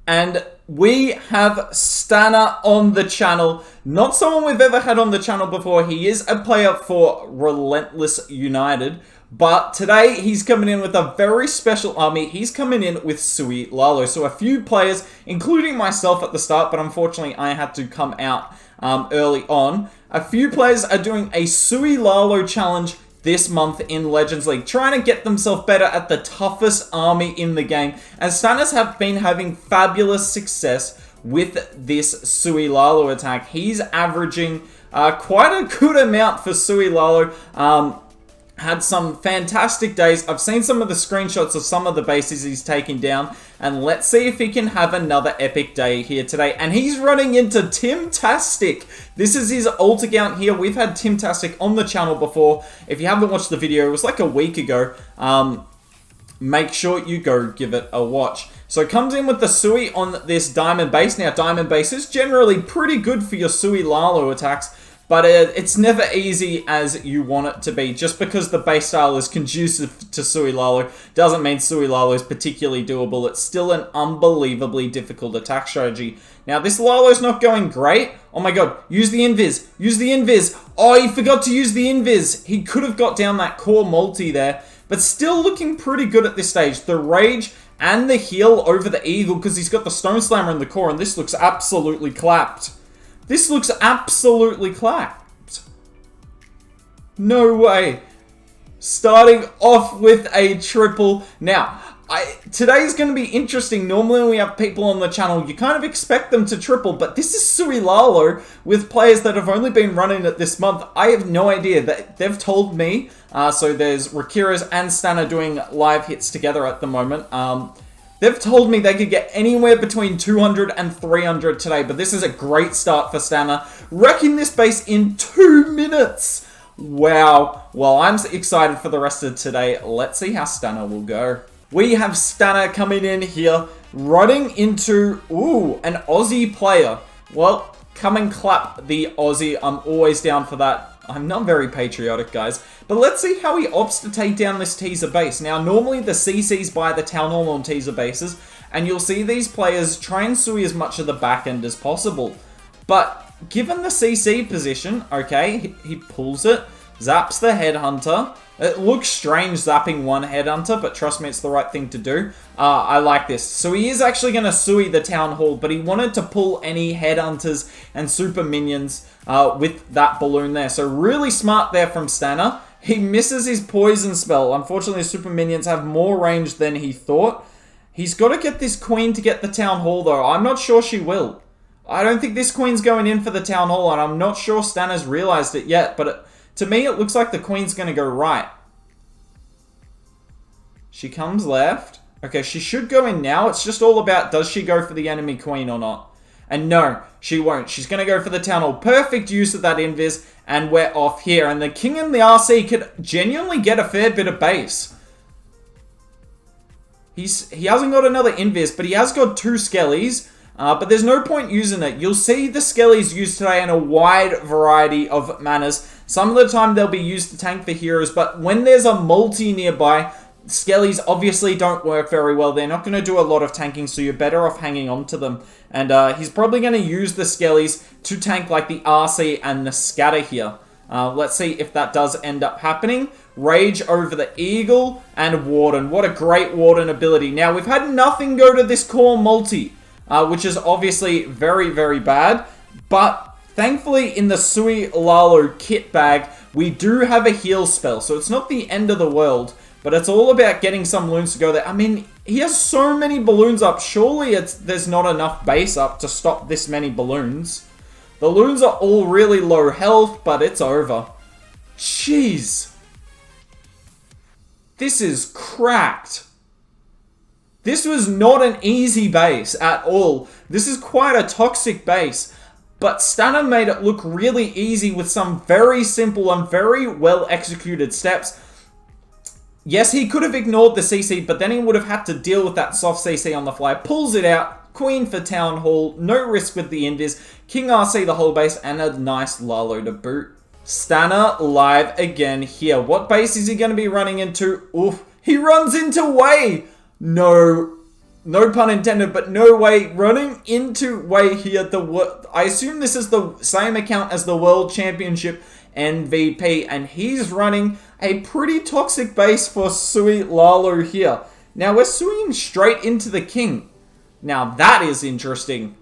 And we have Stanna on the channel. Not someone we've ever had on the channel before. He is a player for Relentless United. But today, he's coming in with a very special army. He's coming in with Sui Lalo. So a few players, including myself at the start, but unfortunately I had to come out early on. A few players are doing a Sui Lalo challenge this month in Legends League, trying to get themselves better at the toughest army in the game. And Stannas have been having fabulous success with this Sui Lalo attack. He's averaging quite a good amount for Sui Lalo. Had some fantastic days. I've seen some of the screenshots of some of the bases he's taken down. And let's see if he can have another epic day here today. And he's running into Timtastic. This is his alt account here. We've had Timtastic on the channel before. If you haven't watched the video, it was like a week ago. Make sure you go give it a watch. So it comes in with the Sui on this diamond base. Now, diamond base is generally pretty good for your Sui Lalo attacks. But it's never easy as you want it to be. Just because the base style is conducive to Sui Lalo doesn't mean Sui Lalo is particularly doable. It's still an unbelievably difficult attack strategy. Now, this Lalo's not going great. Oh my god, use the invis. Use the invis. Oh, he forgot to use the invis. He could have got down that core multi there. But still looking pretty good at this stage. The rage and the heal over the eagle because he's got the stone slammer in the core. And this looks absolutely clapped. This looks absolutely clapped. No way. Starting off with a triple. Now, today's going to be interesting. Normally when we have people on the channel, you kind of expect them to triple, but this is Sui Lalo with players that have only been running it this month. I have no idea. They've told me. So there's Rakiras and Stanna doing live hits together at the moment. They've told me they could get anywhere between 200 and 300 today, but this is a great start for Stanna. Wrecking this base in 2 minutes. Wow. Well, I'm excited for the rest of today. Let's see how Stanna will go. We have Stanna coming in here, running into, an Aussie player. Well, come and clap the Aussie. I'm always down for that. I'm not very patriotic, guys. But let's see how he opts to take down this teaser base. Now, normally the CCs buy the town hall on teaser bases, and you'll see these players try and Sui as much of the back end as possible. But given the CC position, okay, he pulls it, zaps the headhunter. It looks strange zapping one headhunter, but trust me, it's the right thing to do. I like this. So he is actually going to Sui the town hall, but he wanted to pull any headhunters and super minions with that balloon there. So really smart there from Stanna. He misses his poison spell. Unfortunately, the super minions have more range than he thought. He's got to get this queen to get the town hall, though. I'm not sure she will. I don't think this queen's going in for the town hall, and I'm not sure Stanna's realized it yet, but to me, it looks like the queen's going to go right. She comes left. Okay, she should go in now. It's just all about, does she go for the enemy queen or not? And no, she won't. She's going to go for the town hall. Perfect use of that invis, and we're off here. And the king and the RC could genuinely get a fair bit of base. He hasn't got another invis, but he has got 2 skellies. But there's no point using it. You'll see the skellies used today in a wide variety of manners. Some of the time they'll be used to tank for heroes, but when there's a multi nearby, skellies obviously don't work very well. They're not going to do a lot of tanking, so you're better off hanging on to them. And he's probably going to use the skellies to tank like the RC and the scatter here. Let's see if that does end up happening. Rage over the eagle and warden. What a great warden ability. Now, we've had nothing go to this core multi, which is obviously very, very bad. But thankfully, in the Sui Lalo kit bag, we do have a heal spell. So it's not the end of the world, but it's all about getting some balloons to go there. I mean, he has so many balloons up. Surely there's not enough base up to stop this many balloons. The balloons are all really low health, but it's over. Jeez. This is cracked. This was not an easy base at all. This is quite a toxic base. But Stanna made it look really easy with some very simple and very well executed steps. Yes, he could have ignored the CC, but then he would have had to deal with that soft CC on the fly. Pulls it out, queen for town hall, no risk with the invis, king RC the whole base, and a nice Lalo to boot. Stanna live again here. What base is he going to be running into? Oof, he runs into Wei. No no pun intended, but no way, running into Wei here. I assume this is the same account as the World Championship MVP, and he's running a pretty toxic base for Sui Lalo here. Now, we're suing straight into the king. Now, that is interesting.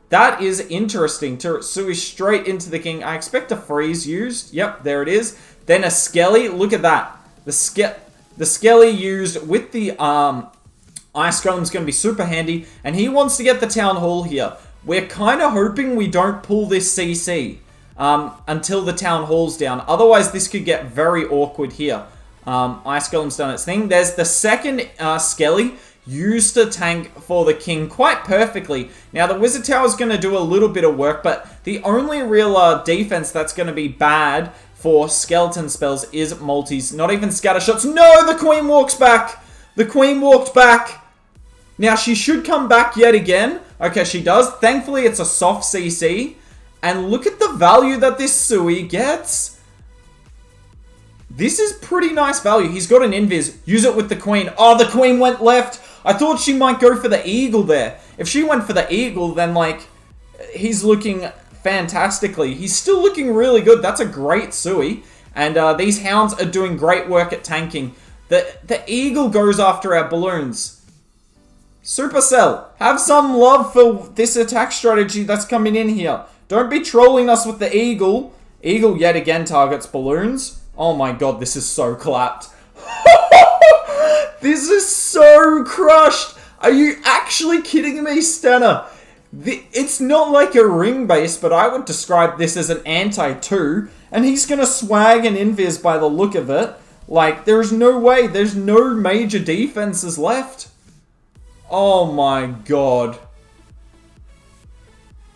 That is interesting, to Sui straight into the king. I expect a freeze used. Yep, there it is. Then a Skelly. Look at that. The Skelly used with the Ice Golem's going to be super handy. And he wants to get the Town Hall here. We're kind of hoping we don't pull this CC until the Town Hall's down. Otherwise, this could get very awkward here. Ice Golem's done its thing. There's the second Skelly used to tank for the king quite perfectly. Now, the Wizard Tower is going to do a little bit of work, but the only real defense that's going to be bad for skeleton spells is multis, not even scatter shots. No, the queen walks back. The queen walked back. Now, she should come back yet again. Okay, she does. Thankfully, it's a soft CC. And look at the value that this Sui gets. This is pretty nice value. He's got an invis. Use it with the queen. Oh, the queen went left. I thought she might go for the eagle there. If she went for the eagle, then, like, he's looking fantastically. He's still looking really good. That's a great Sui. And these hounds are doing great work at tanking. The eagle goes after our balloons. Supercell, have some love for this attack strategy that's coming in here. Don't be trolling us with the eagle. Eagle yet again targets balloons. Oh my god, this is so clapped. This is so crushed. Are you actually kidding me, Stanner? It's not like a ring base, but I would describe this as an anti-2. And he's going to swag an invis by the look of it. Like, there's no way. There's no major defenses left. Oh my god.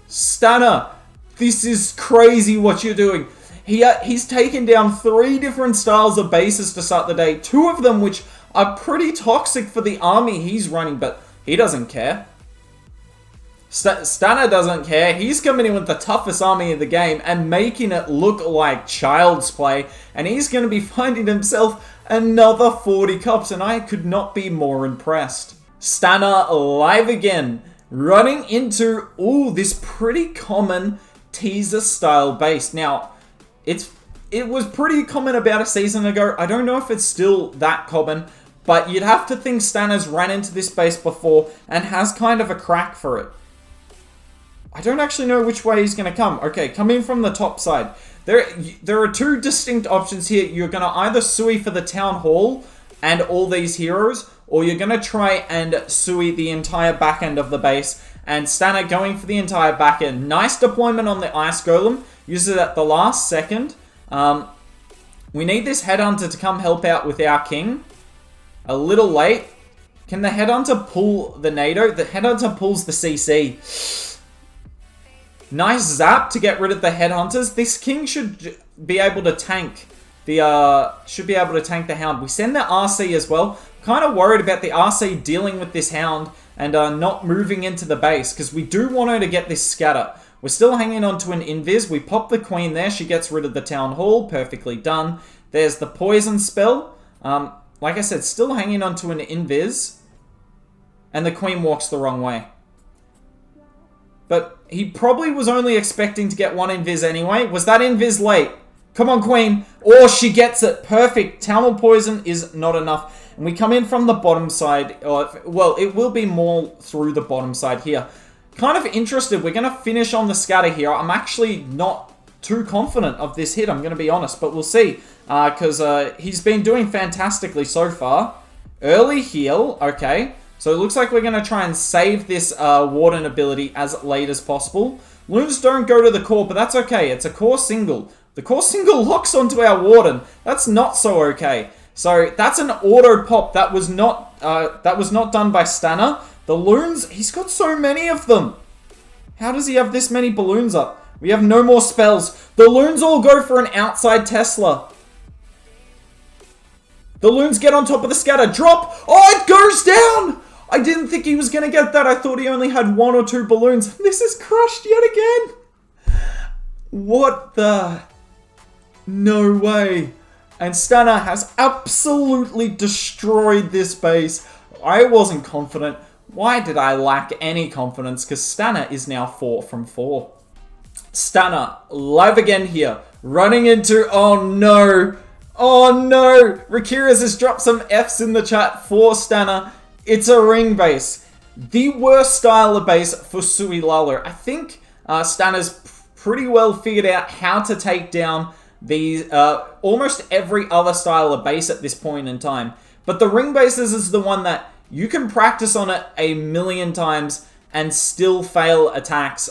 Stanner, this is crazy what you're doing. He's taken down 3 different styles of bases to start the day. 2 of them which are pretty toxic for the army he's running, but he doesn't care. Stanner doesn't care. He's coming in with the toughest army of the game and making it look like child's play. And he's going to be finding himself another 40 cups, and I could not be more impressed. Stanner live again, running into, this pretty common teaser style base. Now, it was pretty common about a season ago. I don't know if it's still that common, but you'd have to think Stanner's ran into this base before and has kind of a crack for it. I don't actually know which way he's going to come. Okay, coming from the top side. There are 2 distinct options here. You're going to either Sui for the Town Hall and all these heroes, or you're going to try and Sui the entire back end of the base. And Stanner going for the entire back end. Nice deployment on the Ice Golem. Uses it at the last second. We need this Headhunter to come help out with our king. A little late. Can the Headhunter pull the NATO? The Headhunter pulls the CC. Nice zap to get rid of the Headhunters. This king should be able to tank the hound. We send the RC as well. Kind of worried about the RC dealing with this hound and not moving into the base, because we do want her to get this scatter. We're still hanging on to an invis. We pop the queen there. She gets rid of the Town Hall. Perfectly done. There's the poison spell. Like I said, still hanging on to an invis. And the queen walks the wrong way. But he probably was only expecting to get 1 invis anyway. Was that invis late? Come on, queen. Oh, she gets it. Perfect. Town Hall poison is not enough. And we come in from the bottom side. Well, it will be more through the bottom side here. Kind of interested. We're going to finish on the scatter here. I'm actually not too confident of this hit, I'm going to be honest. But we'll see. Because he's been doing fantastically so far. Early heal. Okay. So it looks like we're going to try and save this Warden ability as late as possible. Loons don't go to the core, but that's okay. It's a core single. The core single locks onto our Warden. That's not so okay. So that's an auto pop. That was not done by Stanner. The loons, he's got so many of them. How does he have this many balloons up? We have no more spells. The loons all go for an outside Tesla. The loons get on top of the scatter. Drop. Oh, it goes down. I didn't think he was going to get that. I thought he only had 1 or 2 balloons. This is crushed yet again. What the... No way. And Stanner has absolutely destroyed this base. I wasn't confident. Why did I lack any confidence? Because Stanna is now 4 from 4. Stanna, live again here. Running into... Oh no! Oh no! Rakira's has dropped some Fs in the chat for Stanna. It's a ring base. The worst style of base for Sui Lalo. I think Stanna's pretty well figured out how to take down these almost every other style of base at this point in time. But the ring bases is the one that you can practice on it a million times and still fail attacks.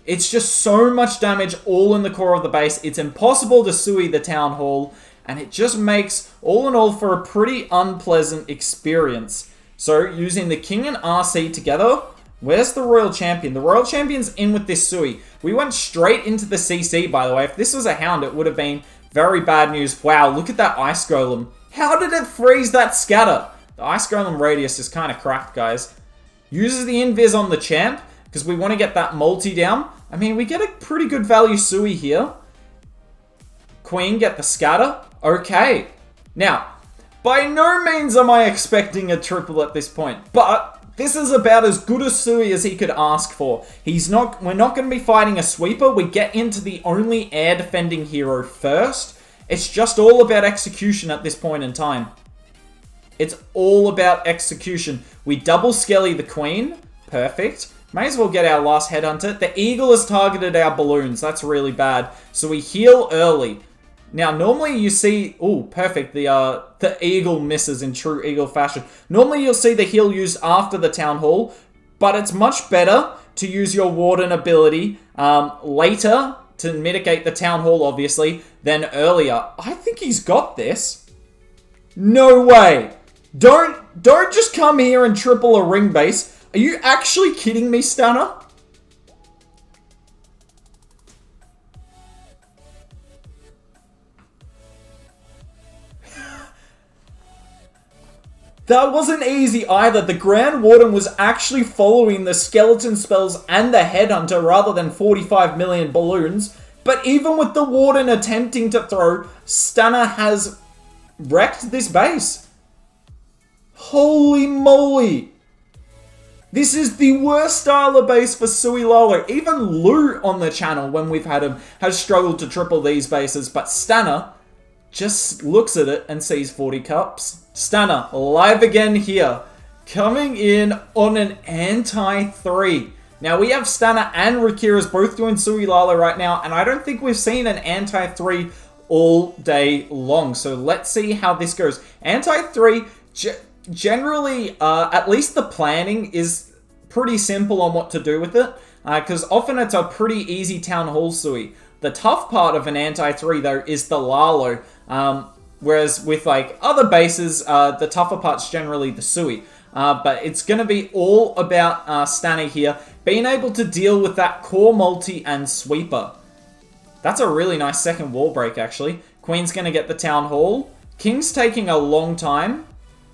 It's just so much damage all in the core of the base. It's impossible to Sui the Town Hall, and it just makes, all in all, for a pretty unpleasant experience. So, using the King and RC together, where's the Royal Champion? The Royal Champion's in with this Sui. We went straight into the CC, by the way. If this was a Hound, it would have been very bad news. Wow, look at that Ice Golem. How did it freeze that scatter? The Ice Golem radius is kind of cracked, guys. Uses the Invis on the Champ, because we want to get that multi down. I mean, we get a pretty good value Sui here. Queen, get the scatter. Okay. Now, by no means am I expecting a triple at this point, but this is about as good a Sui as he could ask for. We're not going to be fighting a sweeper. We get into the only air defending hero first. It's just all about execution at this point in time. It's all about execution. We double skelly the Queen. Perfect. May as well get our last Headhunter. The Eagle has targeted our balloons. That's really bad. So we heal early. Now, normally you see... Oh, perfect. The Eagle misses in true Eagle fashion. Normally you'll see the heal used after the Town Hall, but it's much better to use your Warden ability later to mitigate the Town Hall, obviously, than earlier. I think he's got this. No way. Don't just come here and triple a ring base. Are you actually kidding me, Stanna? That wasn't easy either. The Grand Warden was actually following the skeleton spells and the Headhunter rather than 45 million balloons. But even with the Warden attempting to throw, Stanna has wrecked this base. Holy moly. This is the worst style of base for Sui Lalo. Even Lou on the channel, when we've had him, has struggled to triple these bases. But Stanna just looks at it and sees 40 cups. Stanna, live again here. Coming in on an anti-3. Now, we have Stanna and Rakira's both doing Sui Lalo right now. And I don't think we've seen an anti-3 all day long. So let's see how this goes. Anti-3... Generally, at least the planning is pretty simple on what to do with it, because often it's a pretty easy Town Hall Sui. The tough part of an anti-3, though, is the Lalo, whereas with like other bases, the tougher part's generally the Sui. But it's going to be all about Stanna here, being able to deal with that core multi and sweeper. That's a really nice second wall break, actually. Queen's going to get the Town Hall. King's taking a long time.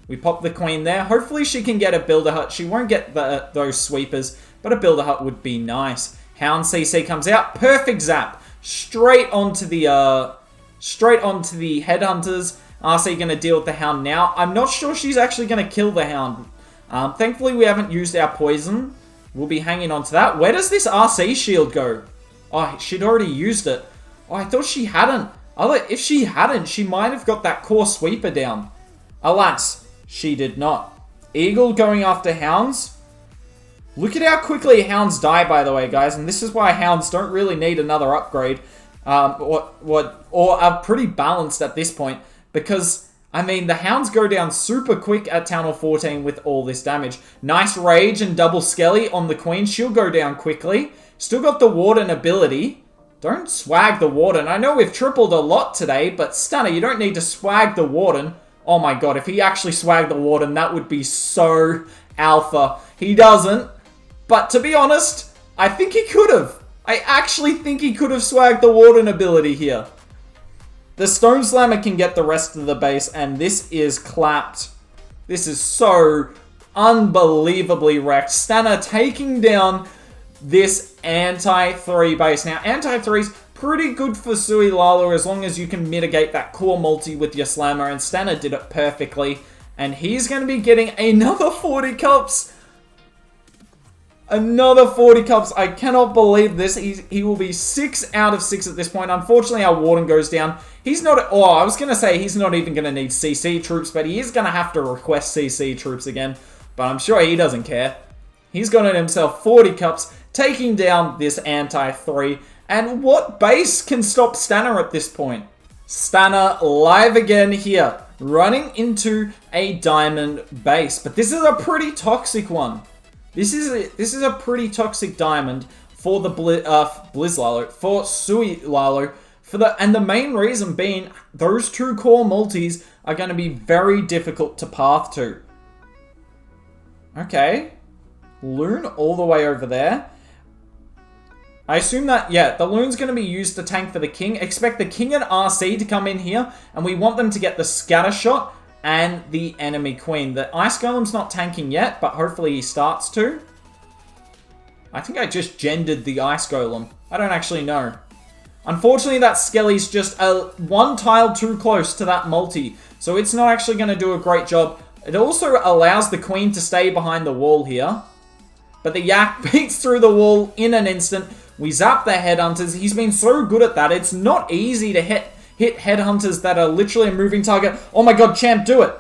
We pop the Queen there. Hopefully she can get a Builder Hut. She won't get those sweepers, but a Builder Hut would be nice. Hound CC comes out. Perfect zap. Straight onto the Headhunters. RC going to deal with the Hound now. I'm not sure she's actually going to kill the Hound. Thankfully, we haven't used our poison. We'll be hanging on to that. Where does this RC shield go? Oh, she'd already used it. Oh, I thought she hadn't. If she hadn't, she might have got that core sweeper down. Alas. She did not. Eagle going after Hounds. Look at how quickly Hounds die, by the way, guys. And this is why Hounds don't really need another upgrade. Or are pretty balanced at this point. Because, I mean, the Hounds go down super quick at Town Hall 14 with all this damage. Nice Rage and double Skelly on the Queen. She'll go down quickly. Still got the Warden ability. Don't swag the Warden. I know we've tripled a lot today, but Stanna, you don't need to swag the Warden. Oh my god, if he actually swagged the Warden, that would be so alpha. He doesn't. But to be honest, I think he could have. I actually think he could have swagged the Warden ability here. The Stone Slammer can get the rest of the base, and this is clapped. This is so unbelievably wrecked. Stanna taking down this anti-3 base. Now, anti-3's pretty good for Sui Lalo as long as you can mitigate that core multi with your Slammer, and Stanna did it perfectly. And he's going to be getting another 40 cups. Another 40 cups. I cannot believe this. He will be 6 out of 6 at this point. Unfortunately, our Warden goes down. He's not... Oh, I was going to say he's not even going to need CC troops, but he is going to have to request CC troops again. But I'm sure he doesn't care. He's got himself 40 cups, taking down this anti-3. And what base can stop Stanner at this point? Stanner live again here, running into a diamond base. But this is a pretty toxic one. This is a pretty toxic diamond for the Blizz Lalo, for Sui Lalo, and the main reason being those 2 core multis are going to be very difficult to path to. Okay, Loon all the way over there. I assume that, yeah, the Loon's going to be used to tank for the King. Expect the King and RC to come in here, and we want them to get the scatter shot and the enemy Queen. The Ice Golem's not tanking yet, but hopefully he starts to. I think I just gendered the Ice Golem. I don't actually know. Unfortunately, that Skelly's just 1 tile too close to that multi, so it's not actually going to do a great job. It also allows the Queen to stay behind the wall here. But the Yak beats through the wall in an instant. We zap the Headhunters. He's been so good at that. It's not easy to hit Headhunters that are literally a moving target. Oh my god, Champ, do it.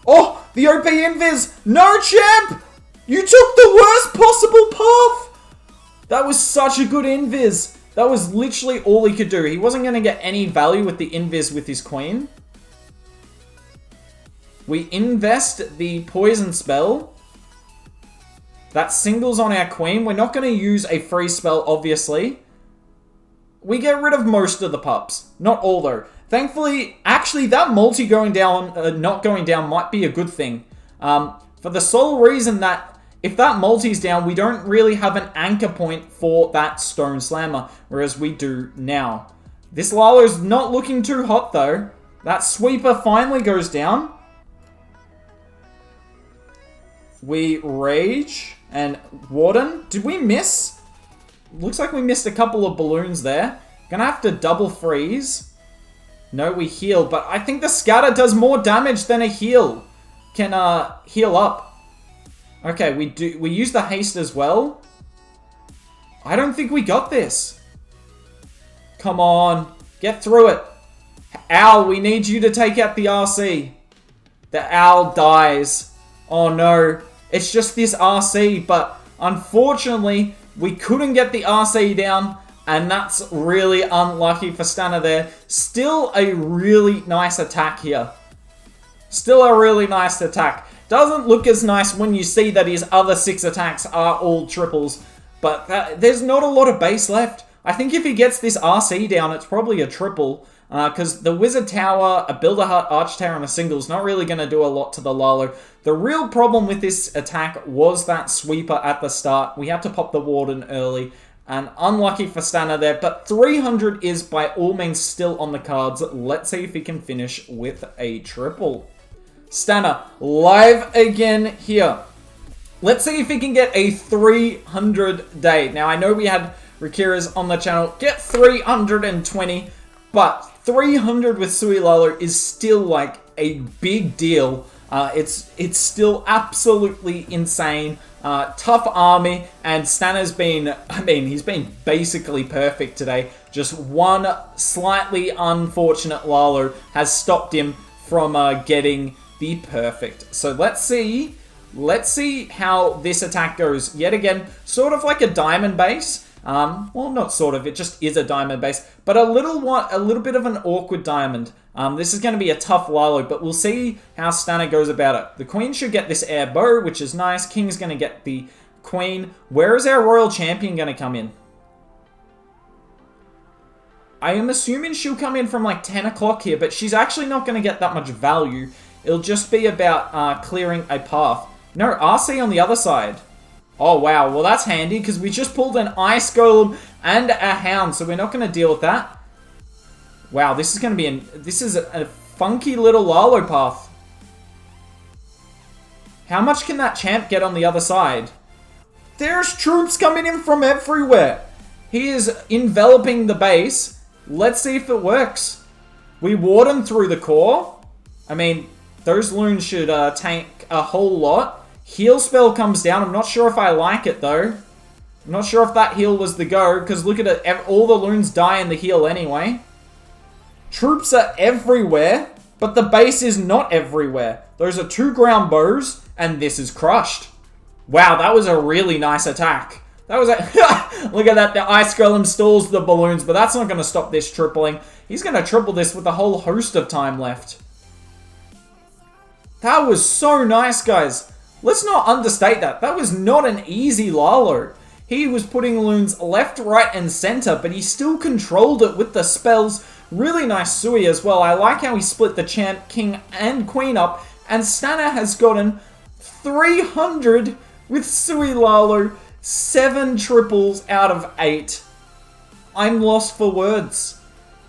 Oh, the OP Invis. No, Champ! You took the worst possible path! That was such a good Invis. That was literally all he could do. He wasn't going to get any value with the Invis with his Queen. We invest the Poison Spell. That singles on our Queen. We're not going to use a free spell, obviously. We get rid of most of the pups. Not all, though. Thankfully, actually, that multi going down, not going down might be a good thing. For the sole reason that if that multi's down, we don't really have an anchor point for that Stone Slammer, whereas we do now. This Lalo's not looking too hot, though. That Sweeper finally goes down. We Rage and Warden. Did we miss? Looks like we missed a couple of balloons there. Gonna have to double freeze. No, we heal, but I think the Scatter does more damage than a heal can heal up. Okay, we use the haste as well. I don't think we got this. Come on, get through it. Owl, we need you to take out the RC. The Owl dies. Oh no, it's just this RC, but unfortunately, we couldn't get the RC down, and that's really unlucky for Stanner there. Still a really nice attack here. Still a really nice attack. Doesn't look as nice when you see that his other 6 attacks are all triples, but there's not a lot of base left. I think if he gets this RC down, it's probably a triple, because the Wizard Tower, a Builder Hut, Arch Tower, and a single is not really going to do a lot to the Lalo. The real problem with this attack was that Sweeper at the start. We had to pop the Warden early, and unlucky for Stanner there, but 300 is by all means still on the cards. Let's see if he can finish with a triple. Stanner, live again here. Let's see if he can get a 300 day. Now, I know we had Rakira's on the channel get 320, but 300 with Sui Lalo is still like a big deal. It's still absolutely insane. Tough army, and Stanner's been, he's been basically perfect today. Just one slightly unfortunate Lalo has stopped him from getting the perfect. So let's see how this attack goes. Yet again, sort of like a diamond base. Well, not sort of, it just is a diamond base, but a little bit of an awkward diamond. This is going to be a tough Lalo, but we'll see how Stanner goes about it. The Queen should get this air bow, which is nice. King's going to get the Queen. Where is our Royal Champion going to come in? I am assuming she'll come in from like 10 o'clock here, but she's actually not going to get that much value. It'll just be about clearing a path. No, RC on the other side. Oh, wow. Well, that's handy because we just pulled an Ice Golem and a Hound, so we're not going to deal with that. Wow, this is going to be this is a funky little Lalo path. How much can that Champ get on the other side? There's troops coming in from everywhere. He is enveloping the base. Let's see if it works. We Warden through the core. I mean, those loons should tank a whole lot. Heal spell comes down. I'm not sure if I like it, though. I'm not sure if that heal was the go, because look at it. All the loons die in the heal anyway. Troops are everywhere, but the base is not everywhere. Those are 2 ground bows, and this is crushed. Wow, that was a really nice attack. That was a... Look at that. The Ice Golem stalls the balloons, but that's not going to stop this tripling. He's going to triple this with a whole host of time left. That was so nice, guys. Let's not understate that. That was not an easy Lalo. He was putting loons left, right, and center, but he still controlled it with the spells. Really nice Sui as well. I like how he split the champ, king, and queen up. And Stana has gotten 300 with Sui Lalo. 7 triples out of 8. I'm lost for words.